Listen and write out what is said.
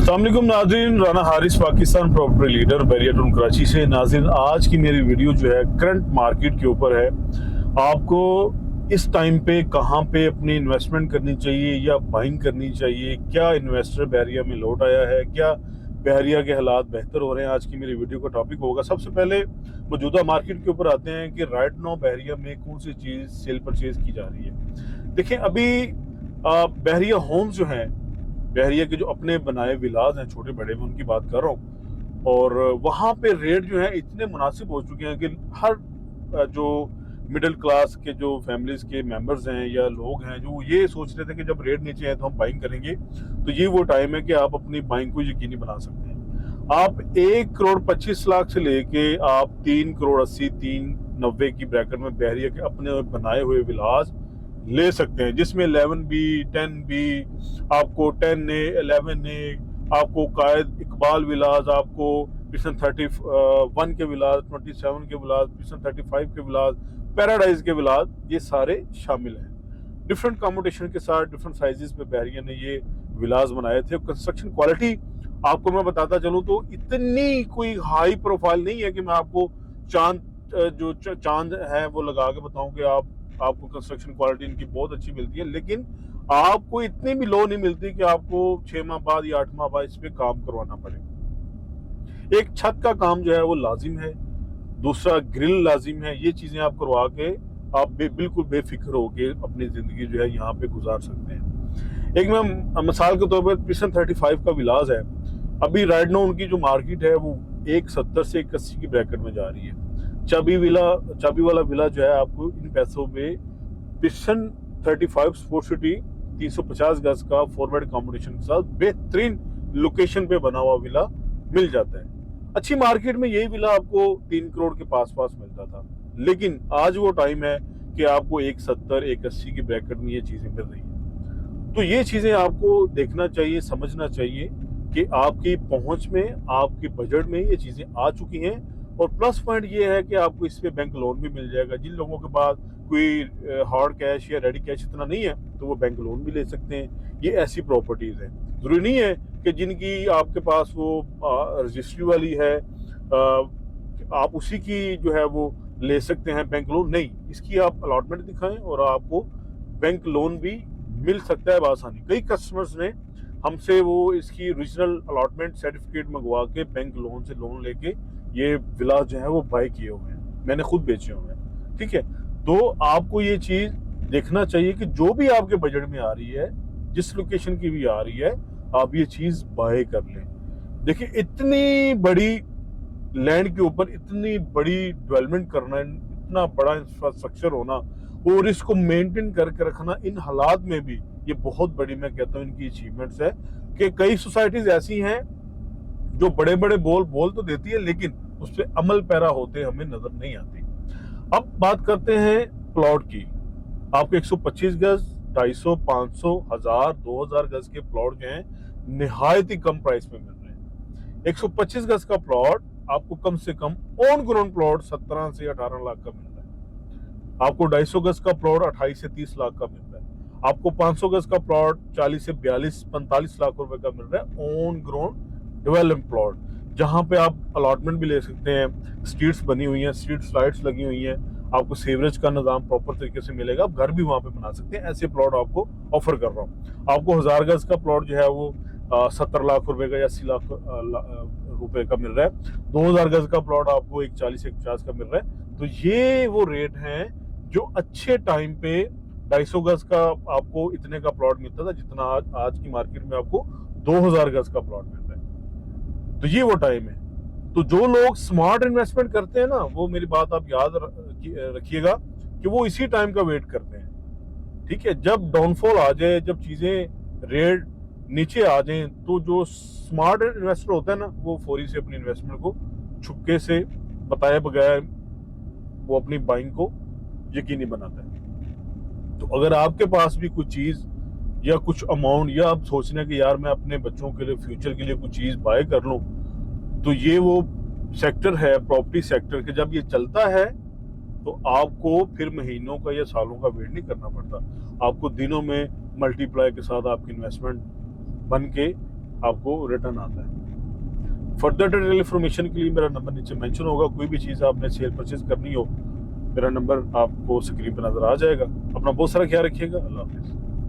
अस्सलाम वालेकुम नाज़रीन, राना हारिस पाकिस्तान प्रॉपर्टी लीडर बैरिया टाउन कराची से। नाज़रीन, आज की मेरी वीडियो जो है करंट मार्केट के ऊपर है। आपको इस टाइम पे कहाँ पे अपनी इन्वेस्टमेंट करनी चाहिए या बाइंग करनी चाहिए, क्या इन्वेस्टर बैरिया में लौट आया है, क्या बैरिया के हालात बेहतर हो रहे हैं, आज की मेरी वीडियो का टॉपिक होगा। सबसे पहले मौजूदा मार्केट के ऊपर आते हैं कि राइट नाउ बैरिया में कौन सी चीज़ सेल परचेज की जा रही है। देखिए, अभी बैरिया होम्स जो हैं, बहरिया के जो अपने बनाए विलाज हैं छोटे बड़े, में उनकी बात कर रहा हूँ। और वहाँ पे रेट जो है इतने मुनासिब हो चुके हैं कि हर जो मिडिल क्लास के जो फैमिलीज के मेंबर्स हैं या लोग हैं जो ये सोच रहे थे कि जब रेट नीचे है तो हम बाइंग करेंगे, तो ये वो टाइम है कि आप अपनी बाइंग को यकीनी बना सकते हैं। आप 1,25,00,000 से लेके आप 3,80,00,000 3,90,000 की ब्रैकेट में बहरिया के अपने बनाए हुए विलाज ले सकते हैं, जिसमें 11B 10B आपको 10A 11A आपको कायद इकबाल विलाज, आपको पिसन 31 के विलाज, 27 के विलाज, पिसन 35 के विलाज, पैराडाइज के विलाज, ये सारे शामिल हैं। डिफरेंट कॉम्बिनेशन के साथ डिफरेंट साइजेस में बहरिया ने ये विलाज बनाए थे। कंस्ट्रक्शन क्वालिटी आपको मैं बताता चलूँ तो इतनी कोई हाई प्रोफाइल नहीं है कि मैं आपको चांद है वो लगा के बताऊं कि आपको कंस्ट्रक्शन क्वालिटी इनकी बहुत अच्छी मिलती है, लेकिन आपको इतनी भी लो नहीं मिलती कि आपको 6 माह बाद या 8 माह बाद इस पे काम करवाना पड़े। एक छत का काम जो है वो लाजिम है, दूसरा ग्रिल लाजिम है। ये चीजें आप करवा के आप बिल्कुल बेफिक्र होके अपनी जिंदगी जो है यहाँ पे गुजार सकते हैं। एक मैं मिसाल के तौर पर पिसन 35 का विलाज है, अभी राइट नाउ उनकी जो मार्केट है वो 1,70 से 1,80 की ब्रैकेट में जा रही है। चाबी वाला विला जो है आपको इन पैसों में पिसन 35 स्पोर्ट सिटी 350 गज का फॉरवर्ड कॉम्बिनेशन के साथ बेहतरीन लोकेशन पे बना हुआ विला मिल जाता है। अच्छी मार्केट में यही विला आपको 3 करोड़ के पास मिलता था, लेकिन आज वो टाइम है कि आपको 1,70 1,80 की ब्रैकेट में ये चीजें मिल रही है। तो ये चीजें आपको देखना चाहिए, समझना चाहिए कि आपकी पहुंच में, आपके बजट में ये चीजें आ चुकी हैं। और प्लस पॉइंट ये है कि आपको इस पे बैंक लोन भी मिल जाएगा। जिन लोगों के पास कोई हार्ड कैश या रेडी कैश इतना नहीं है तो वो बैंक लोन भी ले सकते हैं। ये ऐसी प्रॉपर्टीज हैं, जरूरी नहीं है कि जिनकी आपके पास वो रजिस्ट्री वाली है आप उसी की जो है वो ले सकते हैं बैंक लोन। नहीं, इसकी आप अलॉटमेंट दिखाएं और आपको बैंक लोन भी मिल सकता है बआसानी। कई कस्टमर्स ने हमसे वो इसकी ओरिजिनल अलॉटमेंट सर्टिफिकेट मंगवा के बैंक लोन से लोन लेके ये विला जो है वो बाय किए हुए हैं, मैंने खुद बेचे हुए हैं। ठीक है, तो आपको ये चीज देखना चाहिए कि जो भी आपके बजट में आ रही है, जिस लोकेशन की भी आ रही है, आप ये चीज बाय कर लें। देखिए, इतनी बड़ी लैंड के ऊपर इतनी बड़ी डेवलपमेंट करना, इतना बड़ा इंफ्रास्ट्रक्चर होना और इसको मेंटेन करके रखना इन हालात में भी, ये बहुत बड़ी, मैं कहता हूँ, इनकी अचीवमेंट्स है। कि कई सोसाइटीज ऐसी हैं जो बड़े बड़े बोल तो देती है, लेकिन उस पर अमल पैरा होते हमें नजर नहीं आती। अब बात करते हैं प्लॉट की। आपको 125 गज, 250, 500, 1000, 2000 गज के प्लॉट जो हैं निहायत ही कम प्राइस में मिल रहे हैं। 125 गज का प्लॉट आपको कम से कम ऑन ग्राउंड प्लॉट 17 से 18 लाख का मिल रहा है। आपको 250 गज का प्लॉट 28 से 30 लाख का मिल रहा है। आपको 500 गज का प्लॉट 40 से 45 लाख रुपए का मिल रहा है ऑन ग्राउंड डेवलपमेंट प्लॉट, जहां पे आप अलॉटमेंट भी ले सकते हैं। स्ट्रीट्स बनी हुई हैं, स्ट्रीट लाइट्स लगी हुई हैं, आपको सीवरेज का निजाम प्रॉपर तरीके से मिलेगा, आप घर भी वहां पे बना सकते हैं। ऐसे प्लॉट आपको ऑफर कर रहा हूँ। आपको 1000 गज का प्लॉट जो है वो 70 लाख रुपए का या 80 लाख रुपए का मिल रहा है। 2000 गज का प्लॉट आपको 140-150 का मिल रहा है। तो ये वो रेट हैं जो अच्छे टाइम पे 250 गज का आपको इतने का प्लॉट मिलता था, जितना आज की मार्केट में आपको 2000 गज का प्लॉट मिल रहा है। तो ये वो टाइम है। तो जो लोग स्मार्ट इन्वेस्टमेंट करते हैं ना, वो मेरी बात आप याद रखिएगा कि वो इसी टाइम का वेट करते हैं। ठीक है, जब डाउनफॉल आ जाए, जब चीजें रेट नीचे आ जाए, तो जो स्मार्ट इन्वेस्टर होता है ना, वो फौरी से अपनी इन्वेस्टमेंट को छुपके से बताए बगैर वो अपनी बाइंग को यकीनी बनाता है। तो अगर आपके पास भी कुछ चीज या कुछ अमाउंट, या आप सोचने कि यार मैं अपने बच्चों के लिए, फ्यूचर के लिए कुछ चीज बाय कर लूं, तो ये वो सेक्टर है प्रॉपर्टी सेक्टर के। जब ये चलता है तो आपको फिर महीनों का या सालों का वेट नहीं करना पड़ता। आपको दिनों में मल्टीप्लाई के साथ आपकी इन्वेस्टमेंट बन के आपको रिटर्न आता है। फर्दर डिटेल इन्फॉर्मेशन के लिए मेरा नंबर नीचे मेंशन होगा। कोई भी चीज़ आपने सेल परचेज करनी हो, मेरा नंबर आपको स्क्रीन पर नजर आ जाएगा। अपना बहुत सारा ख्याल रखिएगा। अल्लाह हाफिज़।